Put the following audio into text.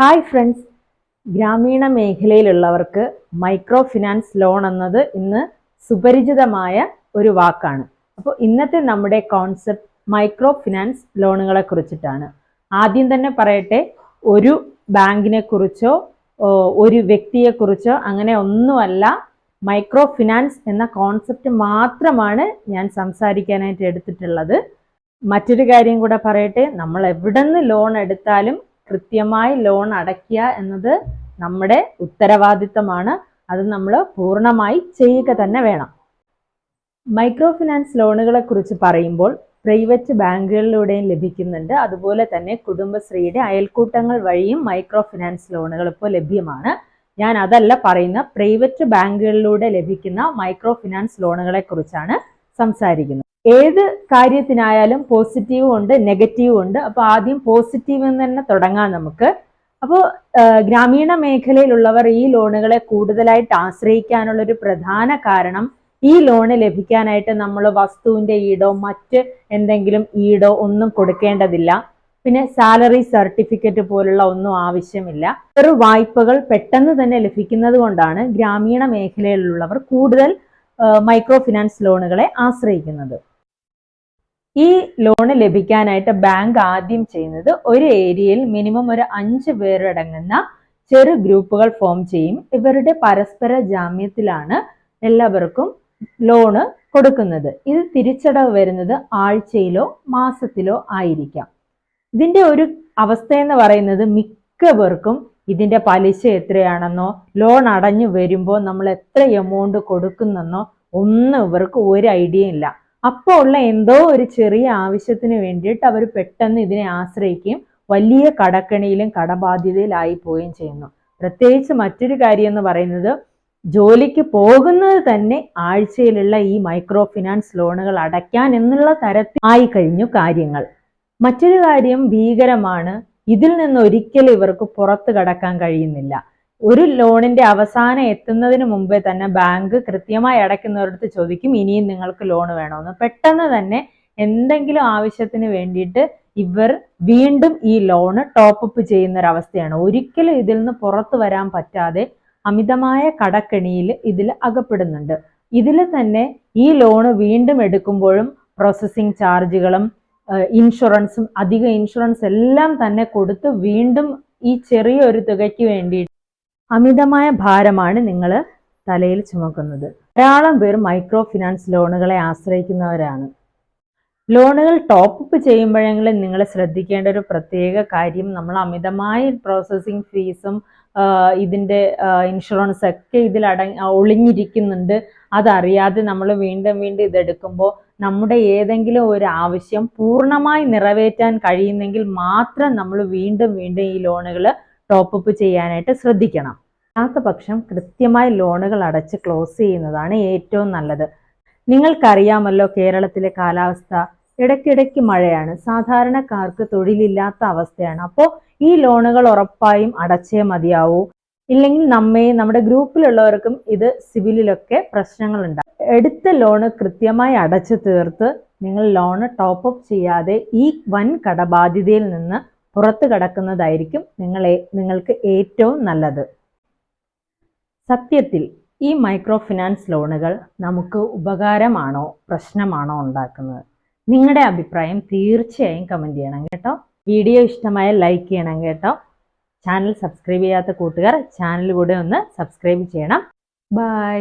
Hi friends, ഗ്രാമീണ മേഖലയിലുള്ളവർക്ക് micro finance loan എന്നത് ഇന്ന് സുപരിചിതമായ ഒരു വാക്കാണ്. അപ്പോൾ ഇന്നത്തെ നമ്മുടെ കോൺസെപ്റ്റ് മൈക്രോ ഫിനാൻസ് ലോണുകളെ കുറിച്ചിട്ടാണ്. ആദ്യം തന്നെ പറയട്ടെ, ഒരു ബാങ്കിനെ കുറിച്ചോ ഒരു വ്യക്തിയെക്കുറിച്ചോ അങ്ങനെ ഒന്നുമല്ല. മൈക്രോ ഫിനാൻസ് എന്ന കോൺസെപ്റ്റ് മാത്രമാണ് ഞാൻ സംസാരിക്കാനായിട്ട് എടുത്തിട്ടുള്ളത്. മറ്റൊരു കാര്യം കൂടെ പറയട്ടെ, നമ്മൾ എവിടെ നിന്ന് ലോൺ എടുത്താലും കൃത്യമായി ലോൺ അടയ്ക്കുക എന്നത് നമ്മുടെ ഉത്തരവാദിത്തമാണ്. അത് നമ്മൾ പൂർണ്ണമായി ചെയ്യുക തന്നെ വേണം. മൈക്രോ ഫിനാൻസ് ലോണുകളെ കുറിച്ച് പറയുമ്പോൾ പ്രൈവറ്റ് ബാങ്കുകളിലൂടെയും ലഭിക്കുന്നുണ്ട്. അതുപോലെ തന്നെ കുടുംബശ്രീയുടെ അയൽക്കൂട്ടങ്ങൾ വഴിയും മൈക്രോ ഫിനാൻസ് ലോണുകൾ ഇപ്പോൾ ലഭ്യമാണ്. ഞാൻ അതല്ല പറയുന്ന, പ്രൈവറ്റ് ബാങ്കുകളിലൂടെ ലഭിക്കുന്ന മൈക്രോ ഫിനാൻസ് ലോണുകളെ കുറിച്ചാണ് സംസാരിക്കുന്നത്. ഏത് കാര്യത്തിനായാലും പോസിറ്റീവും ഉണ്ട്, നെഗറ്റീവും ഉണ്ട്. അപ്പോൾ ആദ്യം പോസിറ്റീവ് എന്ന് തന്നെ തുടങ്ങാം നമുക്ക്. അപ്പോൾ ഗ്രാമീണ മേഖലയിലുള്ളവർ ഈ ലോണുകളെ കൂടുതലായിട്ട് ആശ്രയിക്കാനുള്ള ഒരു പ്രധാന കാരണം, ഈ ലോണ് ലഭിക്കാനായിട്ട് നമ്മൾ വസ്തുവിന്റെ ഈടോ മറ്റ് എന്തെങ്കിലും ഈടോ ഒന്നും കൊടുക്കേണ്ടതില്ല. പിന്നെ സാലറി സർട്ടിഫിക്കറ്റ് പോലുള്ള ഒന്നും ആവശ്യമില്ല. ഒരു വായ്പകൾ പെട്ടെന്ന് തന്നെ ലഭിക്കുന്നത് കൊണ്ടാണ് ഗ്രാമീണ മേഖലയിലുള്ളവർ കൂടുതൽ മൈക്രോ ഫിനാൻസ് ലോണുകളെ ആശ്രയിക്കുന്നത്. ഈ ലോണ് ലഭിക്കാനായിട്ട് ബാങ്ക് ആദ്യം ചെയ്യുന്നത്, ഒരു ഏരിയയിൽ മിനിമം ഒരു 5 പേരടങ്ങുന്ന ചെറു ഗ്രൂപ്പുകൾ ഫോം ചെയ്യും. ഇവരുടെ പരസ്പര ജാമ്യത്തിലാണ് എല്ലാവർക്കും ലോണ് കൊടുക്കുന്നത്. ഇത് തിരിച്ചടവ് വരുന്നത് ആഴ്ചയിലോ മാസത്തിലോ ആയിരിക്കാം. ഇതിന്റെ ഒരു അവസ്ഥ എന്ന് പറയുന്നത്, മിക്കവർക്കും ഇതിന്റെ പലിശ എത്രയാണെന്നോ ലോൺ അടഞ്ഞു വരുമ്പോൾ നമ്മൾ എത്ര എമൗണ്ട് കൊടുക്കുന്നെന്നോ ഒന്നും ഇവർക്ക് ഒരു ഐഡിയ ഇല്ല. അപ്പോൾ ഉള്ള എന്തോ ഒരു ചെറിയ ആവശ്യത്തിന് വേണ്ടിയിട്ട് അവർ പെട്ടെന്ന് ഇതിനെ ആശ്രയിക്കുകയും വലിയ കടക്കണിയിലും കടബാധ്യതയിലായി പോവുകയും ചെയ്യുന്നു. പ്രത്യേകിച്ച് മറ്റൊരു കാര്യം എന്ന് പറയുന്നത്, ജോലിക്ക് പോകുന്നത് തന്നെ ആഴ്ചയിലുള്ള ഈ മൈക്രോ ഫിനാൻസ് ലോണുകൾ അടയ്ക്കാൻ എന്നുള്ള തരത്തിൽ ആയി കഴിഞ്ഞു കാര്യങ്ങൾ. മറ്റൊരു കാര്യം ഭീകരമാണ്, ഇതിൽ നിന്ന് ഒരിക്കലും ഇവർക്ക് പുറത്തു കടക്കാൻ കഴിയുന്നില്ല. ഒരു ലോണിന്റെ അവസാനം എത്തുന്നതിന് മുമ്പേ തന്നെ ബാങ്ക് കൃത്യമായി അടയ്ക്കുന്നവരടുത്ത് ചോദിക്കും, ഇനിയും നിങ്ങൾക്ക് ലോൺ വേണമെന്ന്. പെട്ടെന്ന് തന്നെ എന്തെങ്കിലും ആവശ്യത്തിന് വേണ്ടിയിട്ട് ഇവർ വീണ്ടും ഈ ലോണ് ടോപ്പപ്പ് ചെയ്യുന്ന ഒരവസ്ഥയാണ്. ഒരിക്കലും ഇതിൽ നിന്ന് പുറത്തു വരാൻ പറ്റാതെ അമിതമായ കടക്കെണിയിൽ ഇതിൽ അകപ്പെടുന്നുണ്ട്. ഇതിൽ തന്നെ ഈ ലോണ് വീണ്ടും എടുക്കുമ്പോഴും പ്രോസസ്സിംഗ് ചാർജുകളും ഇൻഷുറൻസും, അധിക ഇൻഷുറൻസ് എല്ലാം തന്നെ കൊടുത്ത് വീണ്ടും ഈ ചെറിയൊരു തുകയ്ക്ക് വേണ്ടി അമിതമായ ഭാരമാണ് നിങ്ങൾ തലയിൽ ചുമക്കുന്നത്. ധാരാളം പേർ മൈക്രോ ഫിനാൻസ് ലോണുകളെ ആശ്രയിക്കുന്നവരാണ്. ലോണുകൾ ടോപ്പപ്പ് ചെയ്യുമ്പോഴെങ്കിലും നിങ്ങൾ ശ്രദ്ധിക്കേണ്ട ഒരു പ്രത്യേക കാര്യം, നമ്മൾ അമിതമായ പ്രോസസ്സിംഗ് ഫീസും ഇതിൻ്റെ ഇൻഷുറൻസ് ഒക്കെ ഇതിൽ ഒളിഞ്ഞിരിക്കുന്നുണ്ട്. അതറിയാതെ നമ്മൾ വീണ്ടും വീണ്ടും ഇതെടുക്കുമ്പോൾ നമ്മുടെ ഏതെങ്കിലും ഒരു ആവശ്യം പൂർണ്ണമായി നിറവേറ്റാൻ കഴിയുന്നെങ്കിൽ മാത്രം നമ്മൾ വീണ്ടും വീണ്ടും ഈ ലോണുകൾ ടോപ്പപ്പ് ചെയ്യാനായിട്ട് ശ്രദ്ധിക്കണം. അല്ലാത്ത പക്ഷം കൃത്യമായി ലോണുകൾ അടച്ച് ക്ലോസ് ചെയ്യുന്നതാണ് ഏറ്റവും നല്ലത്. നിങ്ങൾക്കറിയാമല്ലോ കേരളത്തിലെ കാലാവസ്ഥ, ഇടയ്ക്കിടയ്ക്ക് മഴയാണ്, സാധാരണക്കാർക്ക് തൊഴിലില്ലാത്ത അവസ്ഥയാണ്. അപ്പോൾ ഈ ലോണുകൾ ഉറപ്പായും അടച്ചേ മതിയാവൂ. ഇല്ലെങ്കിൽ നമ്മുടെ ഗ്രൂപ്പിലുള്ളവർക്കും ഇത് സിവിലിലൊക്കെ പ്രശ്നങ്ങളുണ്ടാകും. എടുത്ത ലോണ് കൃത്യമായി അടച്ചു തീർത്ത് നിങ്ങൾ ലോണ് ടോപ്പപ്പ് ചെയ്യാതെ ഈ വൻ കടബാധ്യതയിൽ നിന്ന് പുറത്തു കടക്കുന്നതായിരിക്കും നിങ്ങൾക്ക് ഏറ്റവും നല്ലത്. സത്യത്തിൽ ഈ മൈക്രോ ഫിനാൻസ് ലോണുകൾ നമുക്ക് ഉപകാരമാണോ പ്രശ്നമാണോ ഉണ്ടാക്കുന്നത്? നിങ്ങളുടെ അഭിപ്രായം തീർച്ചയായും കമൻറ്റ് ചെയ്യണം കേട്ടോ. വീഡിയോ ഇഷ്ടമായ ലൈക്ക് ചെയ്യണം കേട്ടോ. ചാനൽ സബ്സ്ക്രൈബ് ചെയ്യാത്ത കൂട്ടുകാർ ചാനൽ കൂടെ ഒന്ന് സബ്സ്ക്രൈബ് ചെയ്യണം. ബൈ.